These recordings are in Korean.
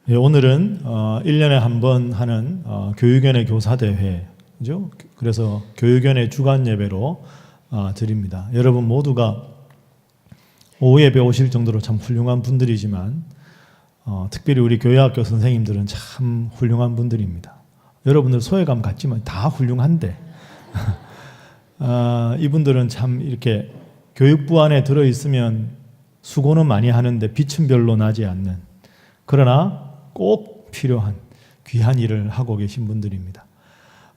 오늘은 1년에 한 번 하는 교육연의 교사대회, 그죠? 그래서 교육연의 주간 예배로 드립니다. 여러분 모두가 오후 예배 오실 정도로 참 훌륭한 분들이지만 특별히 우리 교회학교 선생님들은 참 훌륭한 분들입니다. 여러분들 소외감 갖지만 다 훌륭한데 이분들은 참 이렇게 교육부 안에 들어있으면 수고는 많이 하는데 빛은 별로 나지 않는, 그러나 꼭 필요한 귀한 일을 하고 계신 분들입니다.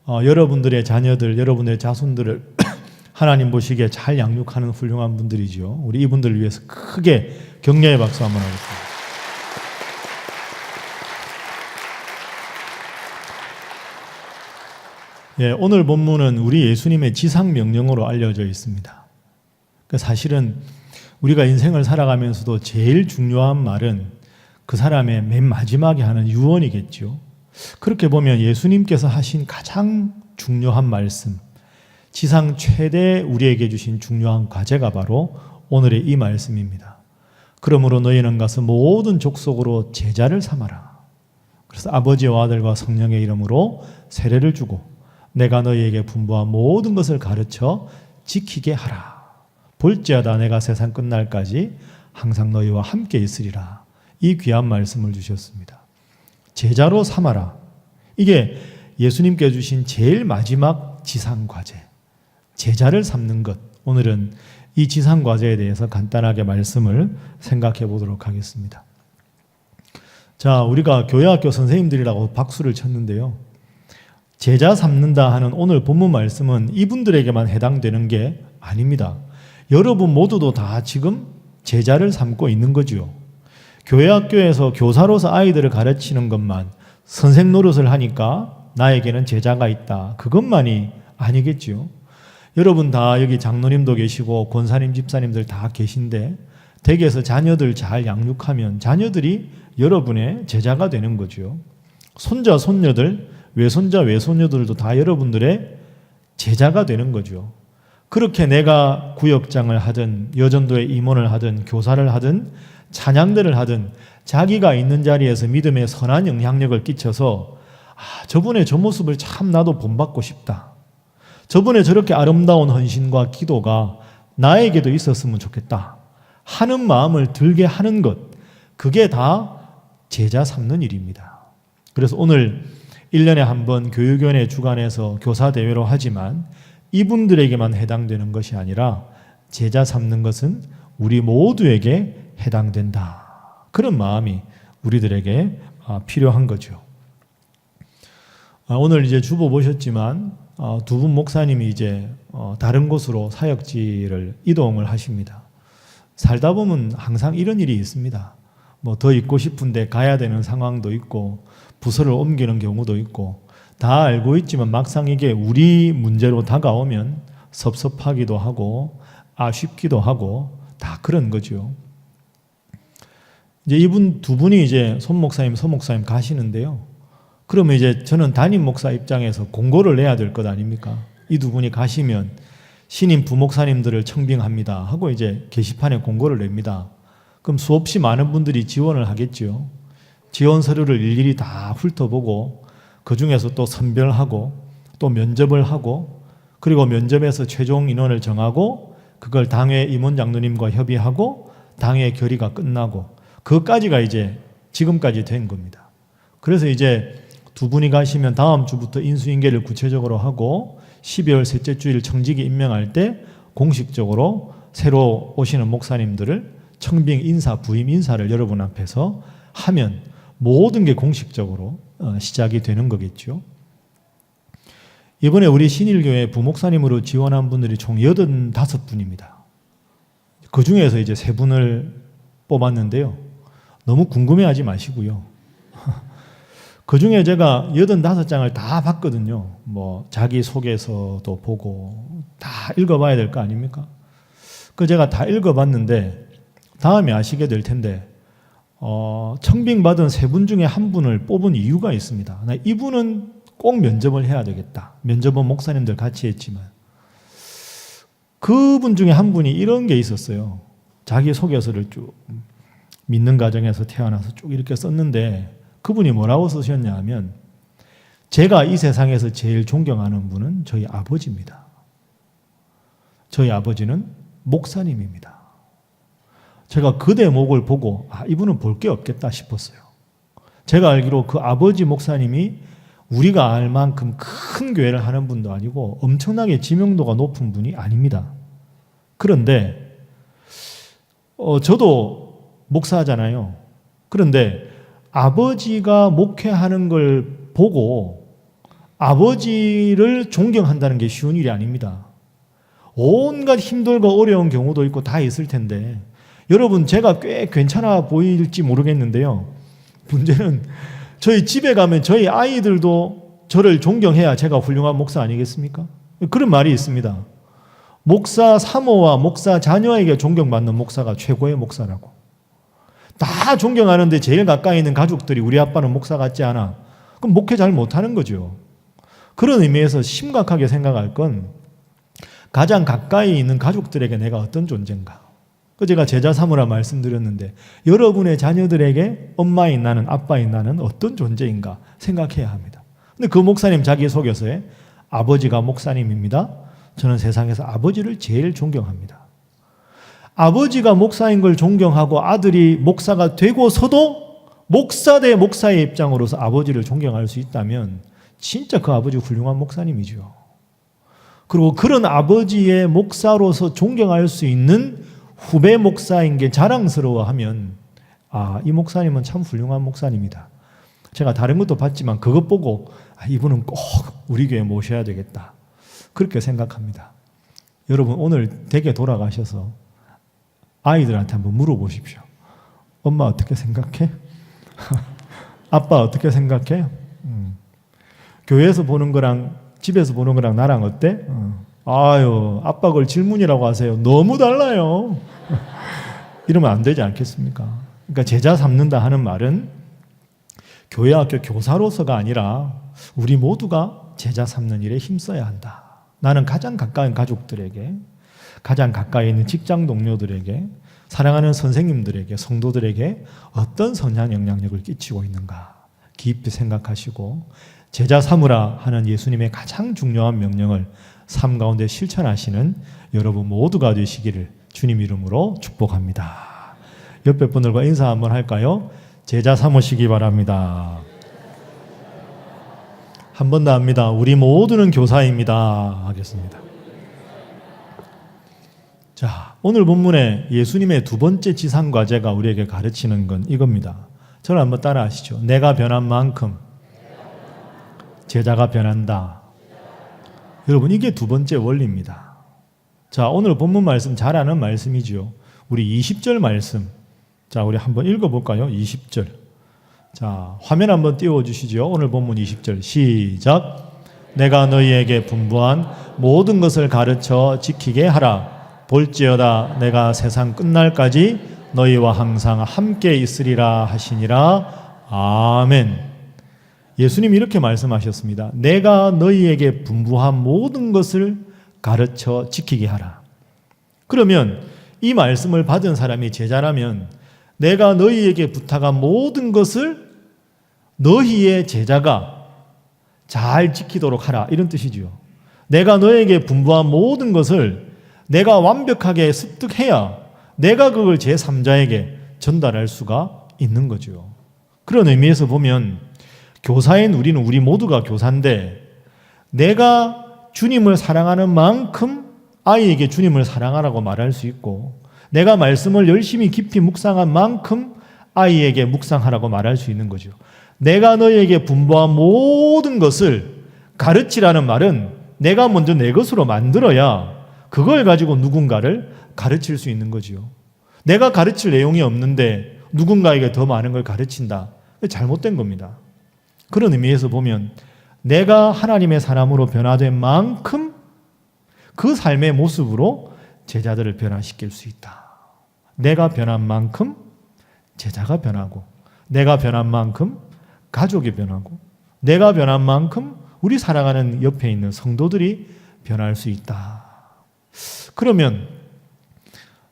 여러분들의 자녀들, 여러분들의 자손들을 하나님 보시기에 잘 양육하는 훌륭한 분들이죠. 우리 이분들을 위해서 크게 격려의 박수 한번 하겠습니다. 오늘 본문은 우리 예수님의 지상명령으로 알려져 있습니다. 사실은 우리가 인생을 살아가면서도 제일 중요한 말은 그 사람의 맨 마지막에 하는 유언이겠죠. 그렇게 보면 예수님께서 하신 가장 중요한 말씀, 지상 최대 우리에게 주신 중요한 과제가 바로 오늘의 이 말씀입니다. 그러므로 너희는 가서 모든 족속으로 제자를 삼아라. 그래서 아버지와 아들과 성령의 이름으로 세례를 주고 내가 너희에게 분부한 모든 것을 가르쳐 지키게 하라. 볼지어다 내가 세상 끝날까지 항상 너희와 함께 있으리라. 이 귀한 말씀을 주셨습니다. 제자로 삼아라. 이게 예수님께 주신 제일 마지막 지상과제, 제자를 삼는 것. 오늘은 이 지상과제에 대해서 간단하게 말씀을 생각해 보도록 하겠습니다. 자, 우리가 교회학교 선생님들이라고 박수를 쳤는데요, 제자 삼는다 하는 오늘 본문 말씀은 이분들에게만 해당되는 게 아닙니다. 여러분 모두도 다 지금 제자를 삼고 있는 거죠. 교회학교에서 교사로서 아이들을 가르치는 것만 선생 노릇을 하니까 나에게는 제자가 있다, 그것만이 아니겠죠. 여러분 다 여기 장로님도 계시고 권사님, 집사님들 다 계신데 댁에서 자녀들 잘 양육하면 자녀들이 여러분의 제자가 되는 거죠. 손자, 손녀들, 외손자, 외손녀들도 다 여러분들의 제자가 되는 거죠. 그렇게 내가 구역장을 하든 여전도의 임원을 하든 교사를 하든 찬양대를 하든 자기가 있는 자리에서 믿음의 선한 영향력을 끼쳐서 저분의 저 모습을 참 나도 본받고 싶다, 저분의 저렇게 아름다운 헌신과 기도가 나에게도 있었으면 좋겠다 하는 마음을 들게 하는 것, 그게 다 제자 삼는 일입니다. 그래서 오늘 1년에 한 번 교육연의 주간에서 교사대회로 하지만 이분들에게만 해당되는 것이 아니라 제자 삼는 것은 우리 모두에게 해당된다, 그런 마음이 우리들에게 필요한 거죠. 오늘 이제 주보 보셨지만 두 분 목사님이 이제 다른 곳으로 사역지를 이동을 하십니다. 살다 보면 항상 이런 일이 있습니다. 뭐 더 있고 싶은데 가야 되는 상황도 있고 부서를 옮기는 경우도 있고 다 알고 있지만 막상 이게 우리 문제로 다가오면 섭섭하기도 하고 아쉽기도 하고 다 그런 거죠. 이제 이분 두 분이 이제 손 목사님, 서 목사님 가시는데요. 그러면 이제 저는 담임 목사 입장에서 공고를 내야 될 것 아닙니까? 이 두 분이 가시면 신임 부목사님들을 청빙합니다 하고 이제 게시판에 공고를 냅니다. 그럼 수없이 많은 분들이 지원을 하겠죠. 지원 서류를 일일이 다 훑어보고 그 중에서 또 선별하고 또 면접을 하고 그리고 면접에서 최종 인원을 정하고 그걸 당회 임원 장로님과 협의하고 당회 결의가 끝나고 그것까지가 이제 지금까지 된 겁니다. 그래서 이제 두 분이 가시면 다음 주부터 인수인계를 구체적으로 하고 12월 셋째 주일 청직이 임명할 때 공식적으로 새로 오시는 목사님들을 청빙 인사, 부임 인사를 여러분 앞에서 하면 모든 게 공식적으로 시작이 되는 거겠죠. 이번에 우리 신일교회 부목사님으로 지원한 분들이 총 85분입니다. 그 중에서 이제 3분을 뽑았는데요. 너무 궁금해하지 마시고요. 그 중에 제가 85장을 다 봤거든요. 뭐 자기소개서도 보고 다 읽어봐야 될 거 아닙니까? 그 제가 다 읽어봤는데 다음에 아시게 될 텐데 청빙받은 3분 중에 한 분을 뽑은 이유가 있습니다. 이분은 꼭 면접을 해야 되겠다. 면접은 목사님들 같이 했지만 그분 중에 한 분이 이런 게 있었어요. 자기소개서를 쭉 믿는 가정에서 태어나서 쭉 이렇게 썼는데 그분이 뭐라고 쓰셨냐 하면 제가 이 세상에서 제일 존경하는 분은 저희 아버지입니다. 저희 아버지는 목사님입니다. 제가 그 대목을 보고 이분은 볼 게 없겠다 싶었어요. 제가 알기로 그 아버지 목사님이 우리가 알 만큼 큰 교회를 하는 분도 아니고 엄청나게 지명도가 높은 분이 아닙니다. 그런데 저도 목사잖아요. 그런데 아버지가 목회하는 걸 보고 아버지를 존경한다는 게 쉬운 일이 아닙니다. 온갖 힘들고 어려운 경우도 있고 다 있을 텐데 여러분 제가 꽤 괜찮아 보일지 모르겠는데요. 문제는 저희 집에 가면 저희 아이들도 저를 존경해야 제가 훌륭한 목사 아니겠습니까? 그런 말이 있습니다. 목사 사모와 목사 자녀에게 존경받는 목사가 최고의 목사라고. 다 존경하는데 제일 가까이 있는 가족들이 우리 아빠는 목사 같지 않아. 그럼 목회 잘 못하는 거죠. 그런 의미에서 심각하게 생각할 건 가장 가까이 있는 가족들에게 내가 어떤 존재인가. 제가 제자 삼으라 말씀드렸는데 여러분의 자녀들에게 엄마인 나는 아빠인 나는 어떤 존재인가 생각해야 합니다. 근데 그 목사님 자기소개서에 아버지가 목사님입니다. 저는 세상에서 아버지를 제일 존경합니다. 아버지가 목사인 걸 존경하고 아들이 목사가 되고서도 목사 대 목사의 입장으로서 아버지를 존경할 수 있다면 진짜 그 아버지 훌륭한 목사님이죠. 그리고 그런 아버지의 목사로서 존경할 수 있는 후배 목사인 게 자랑스러워하면 이 목사님은 참 훌륭한 목사님이다. 제가 다른 것도 봤지만 그것 보고 이분은 꼭 우리 교회에 모셔야 되겠다. 그렇게 생각합니다. 여러분 오늘 댁에 돌아가셔서 아이들한테 한번 물어보십시오. 엄마 어떻게 생각해? 아빠 어떻게 생각해? 교회에서 보는 거랑 집에서 보는 거랑 나랑 어때? 아유, 아빠 그걸 질문이라고 하세요. 너무 달라요. 이러면 안 되지 않겠습니까? 그러니까 제자 삼는다 하는 말은 교회 학교 교사로서가 아니라 우리 모두가 제자 삼는 일에 힘써야 한다. 나는 가장 가까운 가족들에게, 가장 가까이 있는 직장 동료들에게, 사랑하는 선생님들에게, 성도들에게 어떤 선한 영향력을 끼치고 있는가 깊이 생각하시고 제자 삼으라 하는 예수님의 가장 중요한 명령을 삶 가운데 실천하시는 여러분 모두가 되시기를 주님 이름으로 축복합니다. 옆에 분들과 인사 한번 할까요? 제자 삼으시기 바랍니다. 한 번 더 합니다. 우리 모두는 교사입니다. 하겠습니다. 자, 오늘 본문에 예수님의 두 번째 지상과제가 우리에게 가르치는 건 이겁니다. 저를 한번 따라 하시죠. 내가 변한 만큼 제자가 변한다. 여러분 이게 두 번째 원리입니다. 자, 오늘 본문 말씀 잘 아는 말씀이죠. 우리 20절 말씀. 자, 우리 한번 읽어볼까요? 20절. 자, 화면 한번 띄워주시죠. 오늘 본문 20절 시작. 내가 너희에게 분부한 모든 것을 가르쳐 지키게 하라. 볼지어다 내가 세상 끝날까지 너희와 항상 함께 있으리라 하시니라. 아멘. 예수님이 이렇게 말씀하셨습니다. 내가 너희에게 분부한 모든 것을 가르쳐 지키게 하라. 그러면 이 말씀을 받은 사람이 제자라면 내가 너희에게 부탁한 모든 것을 너희의 제자가 잘 지키도록 하라. 이런 뜻이죠. 내가 너에게 분부한 모든 것을 내가 완벽하게 습득해야 내가 그걸 제3자에게 전달할 수가 있는 거죠. 그런 의미에서 보면 교사인 우리는 우리 모두가 교사인데 내가 주님을 사랑하는 만큼 아이에게 주님을 사랑하라고 말할 수 있고 내가 말씀을 열심히 깊이 묵상한 만큼 아이에게 묵상하라고 말할 수 있는 거죠. 내가 너희에게 분부한 모든 것을 가르치라는 말은 내가 먼저 내 것으로 만들어야 그걸 가지고 누군가를 가르칠 수 있는 거죠. 내가 가르칠 내용이 없는데 누군가에게 더 많은 걸 가르친다. 잘못된 겁니다. 그런 의미에서 보면 내가 하나님의 사람으로 변화된 만큼 그 삶의 모습으로 제자들을 변화시킬 수 있다. 내가 변한 만큼 제자가 변하고 내가 변한 만큼 가족이 변하고 내가 변한 만큼 우리 사랑하는 옆에 있는 성도들이 변할 수 있다. 그러면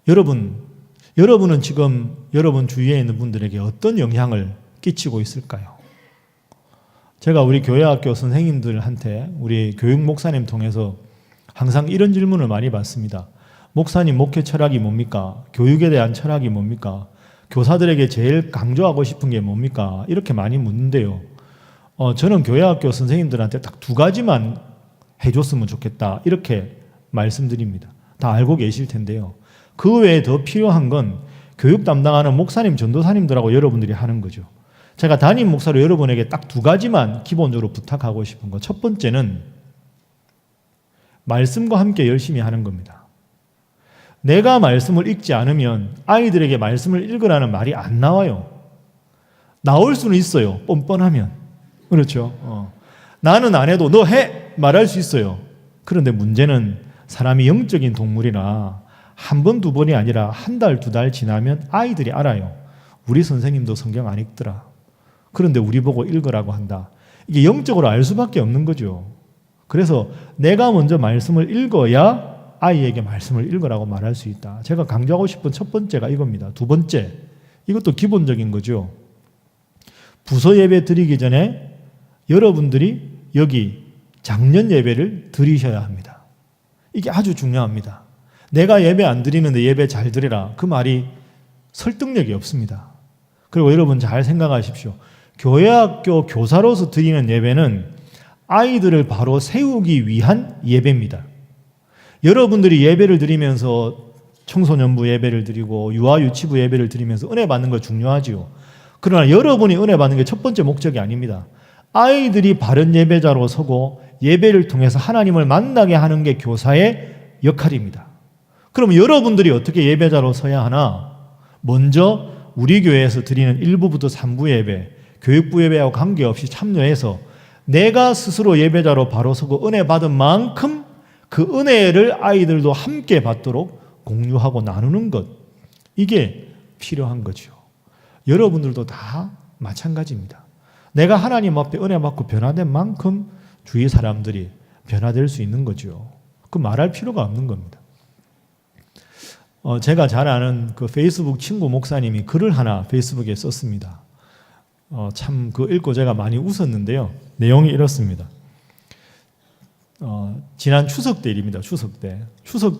여러분은 지금 여러분 주위에 있는 분들에게 어떤 영향을 끼치고 있을까요? 제가 우리 교회학교 선생님들한테 우리 교육 목사님 통해서 항상 이런 질문을 많이 받습니다. 목사님 목회 철학이 뭡니까? 교육에 대한 철학이 뭡니까? 교사들에게 제일 강조하고 싶은 게 뭡니까? 이렇게 많이 묻는데요. 저는 교회학교 선생님들한테 딱 두 가지만 해줬으면 좋겠다. 이렇게 말씀드립니다. 다 알고 계실 텐데요. 그 외에 더 필요한 건 교육 담당하는 목사님, 전도사님들하고 여러분들이 하는 거죠. 제가 담임 목사로 여러분에게 딱 두 가지만 기본적으로 부탁하고 싶은 거. 첫 번째는 말씀과 함께 열심히 하는 겁니다. 내가 말씀을 읽지 않으면 아이들에게 말씀을 읽으라는 말이 안 나와요. 나올 수는 있어요. 뻔뻔하면. 그렇죠. 나는 안 해도 너 해! 말할 수 있어요. 그런데 문제는 사람이 영적인 동물이라 한 번, 두 번이 아니라 한 달, 두 달 지나면 아이들이 알아요. 우리 선생님도 성경 안 읽더라. 그런데 우리 보고 읽으라고 한다. 이게 영적으로 알 수밖에 없는 거죠. 그래서 내가 먼저 말씀을 읽어야 아이에게 말씀을 읽으라고 말할 수 있다. 제가 강조하고 싶은 첫 번째가 이겁니다. 두 번째, 이것도 기본적인 거죠. 부서 예배 드리기 전에 여러분들이 여기 작년 예배를 드리셔야 합니다. 이게 아주 중요합니다. 내가 예배 안 드리는데 예배 잘 드리라. 그 말이 설득력이 없습니다. 그리고 여러분 잘 생각하십시오. 교회학교 교사로서 드리는 예배는 아이들을 바로 세우기 위한 예배입니다. 여러분들이 예배를 드리면서 청소년부 예배를 드리고 유아유치부 예배를 드리면서 은혜 받는 거 중요하지요. 그러나 여러분이 은혜 받는 게 첫 번째 목적이 아닙니다. 아이들이 바른 예배자로 서고 예배를 통해서 하나님을 만나게 하는 게 교사의 역할입니다. 그럼 여러분들이 어떻게 예배자로 서야 하나? 먼저 우리 교회에서 드리는 1부부터 3부 예배, 교육부 예배하고 관계없이 참여해서 내가 스스로 예배자로 바로 서고 은혜 받은 만큼 그 은혜를 아이들도 함께 받도록 공유하고 나누는 것, 이게 필요한 거죠. 여러분들도 다 마찬가지입니다. 내가 하나님 앞에 은혜 받고 변화된 만큼 주위 사람들이 변화될 수 있는 거죠. 그 말할 필요가 없는 겁니다. 제가 잘 아는 그 페이스북 친구 목사님이 글을 하나 페이스북에 썼습니다. 참 그 읽고 제가 많이 웃었는데요. 내용이 이렇습니다. 지난 추석 때 일입니다. 추석 때. 추석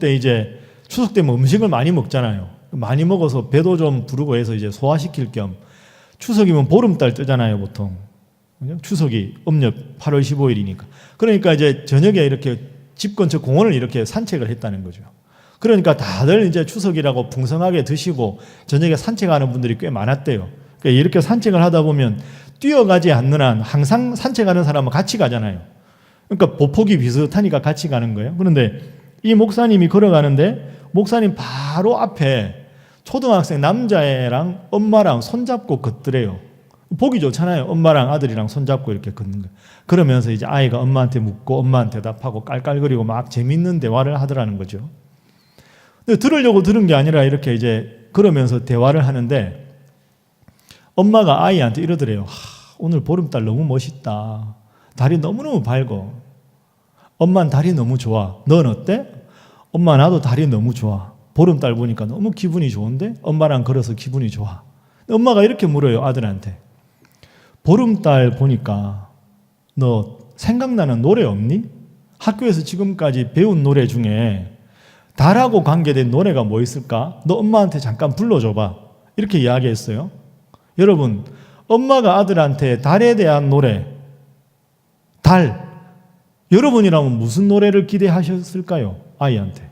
때면 음식을 많이 먹잖아요. 많이 먹어서 배도 좀 부르고 해서 이제 소화시킬 겸 추석이면 보름달 뜨잖아요, 보통. 추석이 음력 8월 15일이니까. 그러니까 이제 저녁에 이렇게 집 근처 공원을 이렇게 산책을 했다는 거죠. 그러니까 다들 이제 추석이라고 풍성하게 드시고 저녁에 산책하는 분들이 꽤 많았대요. 그러니까 이렇게 산책을 하다 보면 뛰어가지 않는 한 항상 산책하는 사람은 같이 가잖아요. 그러니까 보폭이 비슷하니까 같이 가는 거예요. 그런데 이 목사님이 걸어가는데 목사님 바로 앞에 초등학생 남자애랑 엄마랑 손잡고 걷더래요. 보기 좋잖아요. 엄마랑 아들이랑 손잡고 이렇게 걷는 거예요. 그러면서 이제 아이가 엄마한테 묻고 엄마한테 대답하고 깔깔거리고 막 재밌는 대화를 하더라는 거죠. 근데 들으려고 들은 게 아니라 이렇게 이제 그러면서 대화를 하는데 엄마가 아이한테 이러더래요. 오늘 보름달 너무 멋있다. 달이 너무너무 밝어. 엄마는 달이 너무 좋아. 넌 어때? 엄마 나도 달이 너무 좋아. 보름달 보니까 너무 기분이 좋은데? 엄마랑 걸어서 기분이 좋아. 엄마가 이렇게 물어요, 아들한테. 보름달 보니까 너 생각나는 노래 없니? 학교에서 지금까지 배운 노래 중에 달하고 관계된 노래가 뭐 있을까? 너 엄마한테 잠깐 불러줘봐. 이렇게 이야기했어요. 여러분, 엄마가 아들한테 달에 대한 노래, 달, 여러분이라면 무슨 노래를 기대하셨을까요? 아이한테.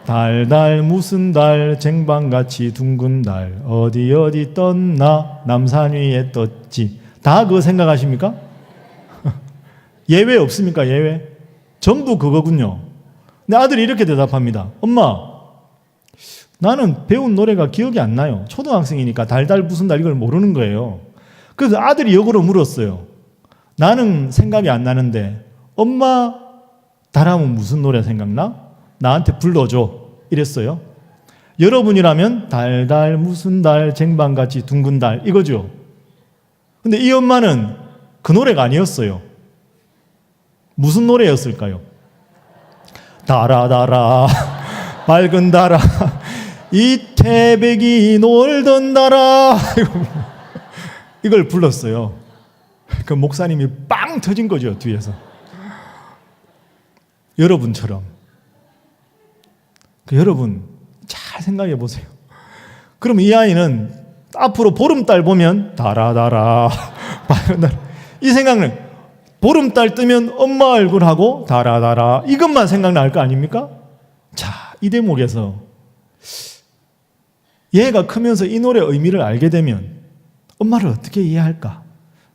달달 무슨 달 쟁반같이 둥근 달 어디 어디 떴나 남산 위에 떴지. 다 그거 생각하십니까? 예외 없습니까? 예외? 전부 그거군요. 근데 아들이 이렇게 대답합니다. 엄마, 나는 배운 노래가 기억이 안 나요. 초등학생이니까 달달 무슨 달 이걸 모르는 거예요. 그래서 아들이 역으로 물었어요. 나는 생각이 안 나는데 엄마 달하면 무슨 노래 생각나? 나한테 불러줘. 이랬어요. 여러분이라면 달달 무슨 달 쟁반같이 둥근 달 이거죠. 근데 이 엄마는 그 노래가 아니었어요. 무슨 노래였을까요? 달아 밝은 달아 이 태백이 놀던 달아. 이걸 불렀어요. 그 목사님이 빵 터진 거죠, 뒤에서. 여러분처럼. 여러분 잘 생각해 보세요. 그럼 이 아이는 앞으로 보름달 보면 달아달아 이 생각은 보름달 뜨면 엄마 얼굴하고 달아달아 이것만 생각날 거 아닙니까? 자, 이 대목에서 얘가 크면서 이 노래 의미를 알게 되면 엄마를 어떻게 이해할까?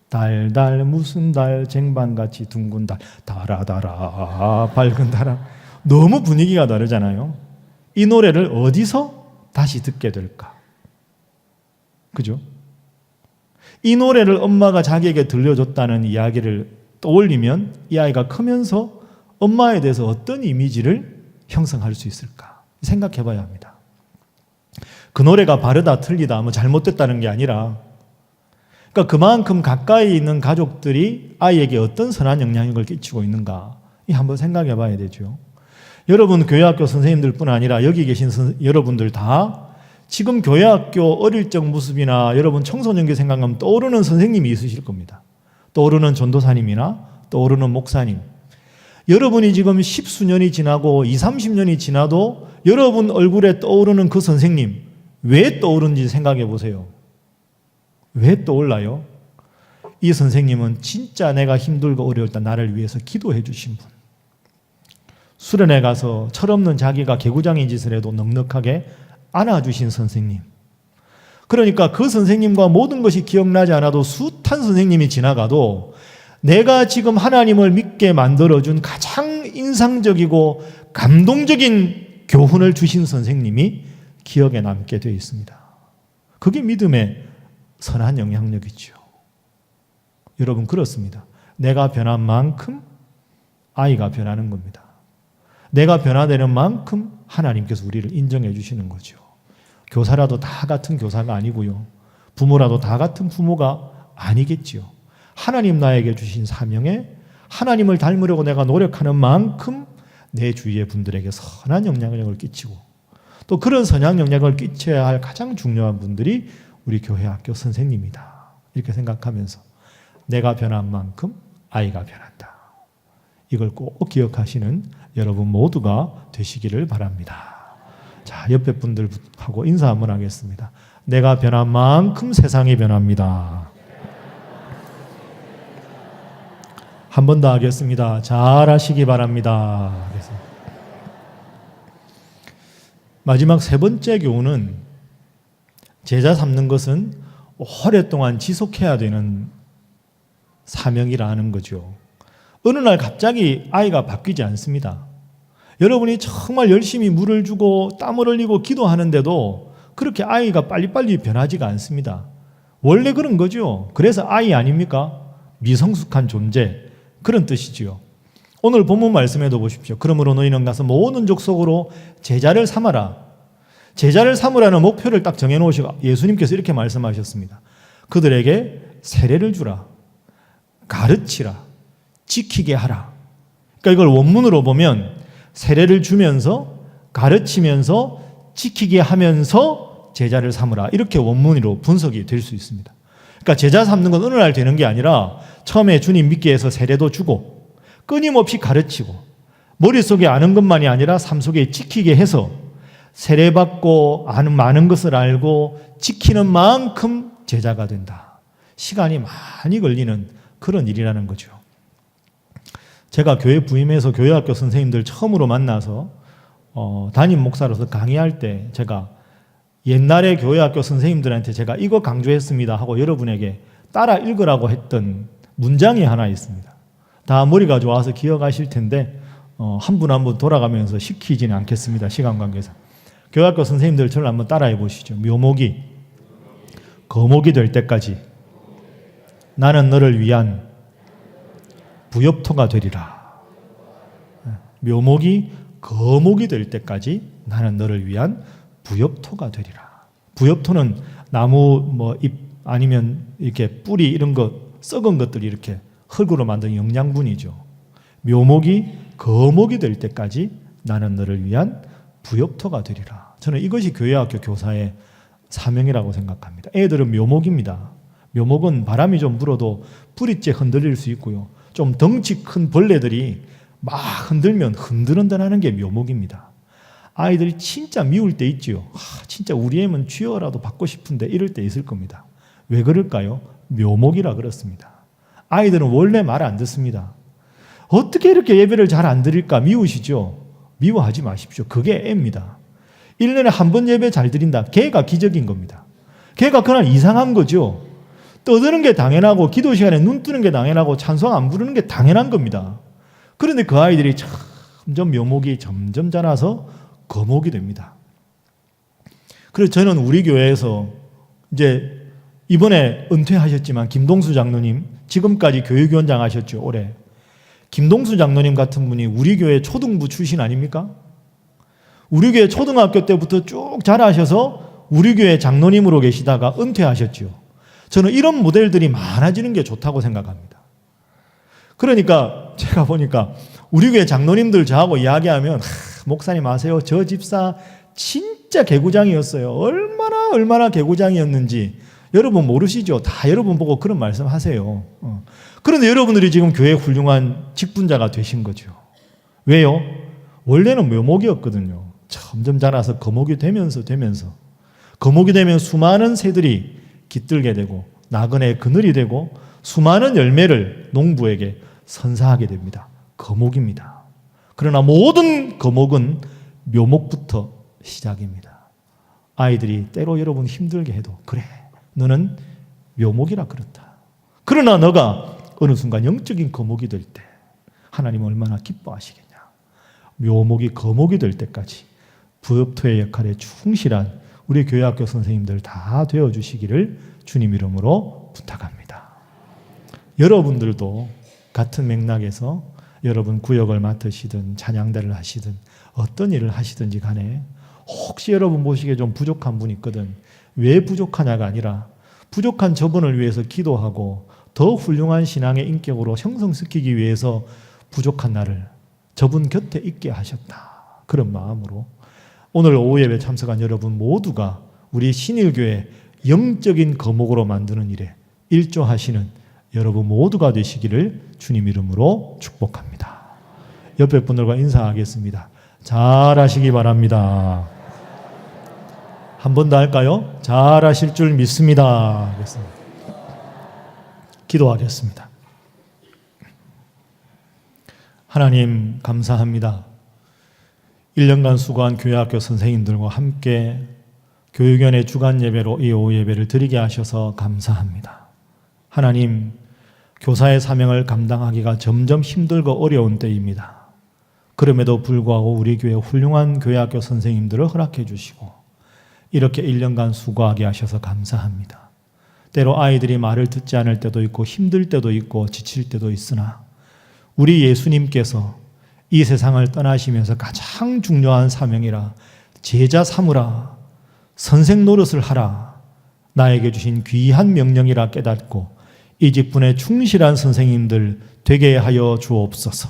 달달 무슨 달 쟁반같이 둥근 달 달아달아 밝은 달아. 너무 분위기가 다르잖아요. 이 노래를 어디서 다시 듣게 될까? 그죠? 이 노래를 엄마가 자기에게 들려줬다는 이야기를 떠올리면 이 아이가 크면서 엄마에 대해서 어떤 이미지를 형성할 수 있을까? 생각해 봐야 합니다. 그 노래가 바르다 틀리다 뭐 잘못됐다는 게 아니라 그러니까 그만큼 가까이 있는 가족들이 아이에게 어떤 선한 영향력을 끼치고 있는가 한번 생각해 봐야 되죠. 여러분 교회학교 선생님들뿐 아니라 여기 계신 여러분들 다 지금 교회학교 어릴 적 모습이나 여러분 청소년기 생각하면 떠오르는 선생님이 있으실 겁니다. 떠오르는 전도사님이나 떠오르는 목사님. 여러분이 지금 10수년이 지나고 20, 30년이 지나도 여러분 얼굴에 떠오르는 그 선생님 왜 떠오르는지 생각해 보세요. 왜 떠올라요? 이 선생님은 진짜 내가 힘들고 어려울 때 나를 위해서 기도해 주신 분. 수련회 가서 철없는 자기가 개구장인 짓을 해도 넉넉하게 안아주신 선생님. 그러니까 그 선생님과 모든 것이 기억나지 않아도 숱한 선생님이 지나가도 내가 지금 하나님을 믿게 만들어준 가장 인상적이고 감동적인 교훈을 주신 선생님이 기억에 남게 되어 있습니다. 그게 믿음의 선한 영향력이죠. 여러분 그렇습니다. 내가 변한 만큼 아이가 변하는 겁니다. 내가 변화되는 만큼 하나님께서 우리를 인정해 주시는 거죠. 교사라도 다 같은 교사가 아니고요. 부모라도 다 같은 부모가 아니겠지요. 하나님 나에게 주신 사명에 하나님을 닮으려고 내가 노력하는 만큼 내 주위의 분들에게 선한 영향력을 끼치고 또 그런 선한 영향력을 끼쳐야 할 가장 중요한 분들이 우리 교회 학교 선생님이다. 이렇게 생각하면서 내가 변한 만큼 아이가 변한다. 이걸 꼭 기억하시는 여러분 모두가 되시기를 바랍니다. 자, 옆에 분들하고 인사 한번 하겠습니다. 내가 변한 만큼 세상이 변합니다. 한 번 더 하겠습니다. 잘 하시기 바랍니다. 마지막 세 번째 교훈은 제자 삼는 것은 오랫동안 지속해야 되는 사명이라는 거죠. 어느 날 갑자기 아이가 바뀌지 않습니다. 여러분이 정말 열심히 물을 주고 땀을 흘리고 기도하는데도 그렇게 아이가 빨리빨리 변하지가 않습니다. 원래 그런 거죠. 그래서 아이 아닙니까? 미성숙한 존재. 그런 뜻이지요. 오늘 본문 말씀에도 보십시오. 그러므로 너희는 가서 모든 족속으로 제자를 삼아라. 제자를 삼으라는 목표를 딱 정해놓으시고 예수님께서 이렇게 말씀하셨습니다. 그들에게 세례를 주라. 가르치라. 지키게 하라. 그러니까 이걸 원문으로 보면 세례를 주면서 가르치면서 지키게 하면서 제자를 삼으라. 이렇게 원문으로 분석이 될 수 있습니다. 그러니까 제자 삼는 건 어느 날 되는 게 아니라 처음에 주님 믿게 해서 세례도 주고 끊임없이 가르치고 머릿속에 아는 것만이 아니라 삶 속에 지키게 해서 세례받고 아는 많은 것을 알고 지키는 만큼 제자가 된다. 시간이 많이 걸리는 그런 일이라는 거죠. 제가 교회 부임해서 교회학교 선생님들 처음으로 만나서 담임 목사로서 강의할 때 제가 옛날에 교회학교 선생님들한테 제가 이거 강조했습니다 하고 여러분에게 따라 읽으라고 했던 문장이 하나 있습니다. 다 머리가 좋아서 기억하실 텐데 한 분 한 분 돌아가면서 시키지는 않겠습니다. 시간 관계상. 교회학교 선생님들 저를 한번 따라해 보시죠. 묘목이 거목이 될 때까지 나는 너를 위한 부엽토가 되리라. 묘목이 거목이 될 때까지 나는 너를 위한 부엽토가 되리라. 부엽토는 나무 잎 아니면 이렇게 뿌리 이런 것 썩은 것들이 이렇게 흙으로 만든 영양분이죠. 묘목이 거목이 될 때까지 나는 너를 위한 부엽토가 되리라. 저는 이것이 교회학교 교사의 사명이라고 생각합니다. 애들은 묘목입니다. 묘목은 바람이 좀 불어도 뿌리째 흔들릴 수 있고요. 좀 덩치 큰 벌레들이 막 흔들면 흔들흔들하는 게 묘목입니다. 아이들이 진짜 미울 때 있지요. 진짜 우리 애는 쥐어라도 받고 싶은데 이럴 때 있을 겁니다. 왜 그럴까요? 묘목이라 그렇습니다. 아이들은 원래 말 안 듣습니다. 어떻게 이렇게 예배를 잘 안 드릴까 미우시죠? 미워하지 마십시오. 그게 애입니다. 1년에 한 번 예배 잘 드린다. 걔가 기적인 겁니다. 걔가 그날 이상한 거죠. 떠드는 게 당연하고 기도 시간에 눈 뜨는 게 당연하고 찬송 안 부르는 게 당연한 겁니다. 그런데 그 아이들이 점점 묘목이 점점 자라서 거목이 됩니다. 그래서 저는 우리 교회에서 이제 이번에 은퇴하셨지만 김동수 장로님 지금까지 교육위원장 하셨죠. 올해. 김동수 장로님 같은 분이 우리 교회 초등부 출신 아닙니까? 우리 교회 초등학교 때부터 쭉 자라셔서 우리 교회 장로님으로 계시다가 은퇴하셨죠. 저는 이런 모델들이 많아지는 게 좋다고 생각합니다. 그러니까 제가 보니까 우리 교회 장로님들 저하고 이야기하면 목사님 아세요? 저 집사 진짜 개구장이었어요. 얼마나 개구장이었는지 여러분 모르시죠? 다 여러분 보고 그런 말씀 하세요. 그런데 여러분들이 지금 교회 훌륭한 직분자가 되신 거죠. 왜요? 원래는 묘목이었거든요. 점점 자라서 거목이 되면서 거목이 되면 수많은 새들이 깃들게 되고 나그네의 그늘이 되고 수많은 열매를 농부에게 선사하게 됩니다. 거목입니다. 그러나 모든 거목은 묘목부터 시작입니다. 아이들이 때로 여러분 힘들게 해도 그래 너는 묘목이라 그렇다. 그러나 너가 어느 순간 영적인 거목이 될 때 하나님은 얼마나 기뻐하시겠냐. 묘목이 거목이 될 때까지 부업토의 역할에 충실한 우리 교회학교 선생님들 다 되어주시기를 주님 이름으로 부탁합니다. 여러분들도 같은 맥락에서 여러분 구역을 맡으시든 찬양대를 하시든 어떤 일을 하시든지 간에 혹시 여러분 보시기에 좀 부족한 분이 있거든. 왜 부족하냐가 아니라 부족한 저분을 위해서 기도하고 더 훌륭한 신앙의 인격으로 형성시키기 위해서 부족한 나를 저분 곁에 있게 하셨다. 그런 마음으로 오늘 오후 예배 참석한 여러분 모두가 우리 신일교회 영적인 거목으로 만드는 일에 일조하시는 여러분 모두가 되시기를 주님 이름으로 축복합니다. 옆에 분들과 인사하겠습니다. 잘하시기 바랍니다. 한 번 더 할까요? 잘하실 줄 믿습니다. 하겠습니다. 기도하겠습니다. 하나님 감사합니다. 1년간 수고한 교회학교 선생님들과 함께 교육위원회 주간 예배로 이 오후 예배를 드리게 하셔서 감사합니다. 하나님, 교사의 사명을 감당하기가 점점 힘들고 어려운 때입니다. 그럼에도 불구하고 우리 교회 훌륭한 교회학교 선생님들을 허락해 주시고 이렇게 1년간 수고하게 하셔서 감사합니다. 때로 아이들이 말을 듣지 않을 때도 있고 힘들 때도 있고 지칠 때도 있으나 우리 예수님께서 이 세상을 떠나시면서 가장 중요한 사명이라 제자 삼으라, 선생 노릇을 하라, 나에게 주신 귀한 명령이라 깨닫고 이 직분에 충실한 선생님들 되게 하여 주옵소서.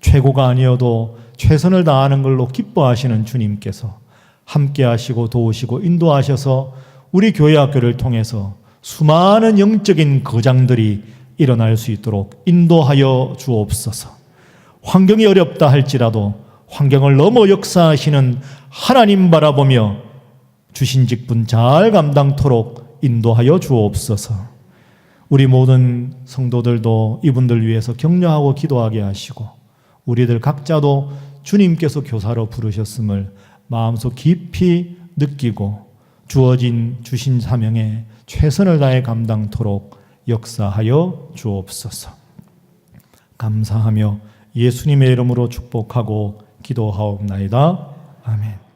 최고가 아니어도 최선을 다하는 걸로 기뻐하시는 주님께서 함께 하시고 도우시고 인도하셔서 우리 교회 학교를 통해서 수많은 영적인 거장들이 일어날 수 있도록 인도하여 주옵소서. 환경이 어렵다 할지라도 환경을 넘어 역사하시는 하나님 바라보며 주신 직분 잘 감당토록 인도하여 주옵소서. 우리 모든 성도들도 이분들 위해서 격려하고 기도하게 하시고 우리들 각자도 주님께서 교사로 부르셨음을 마음속 깊이 느끼고 주신 사명에 최선을 다해 감당토록 역사하여 주옵소서. 감사하며 예수님의 이름으로 축복하고 기도하옵나이다. 아멘.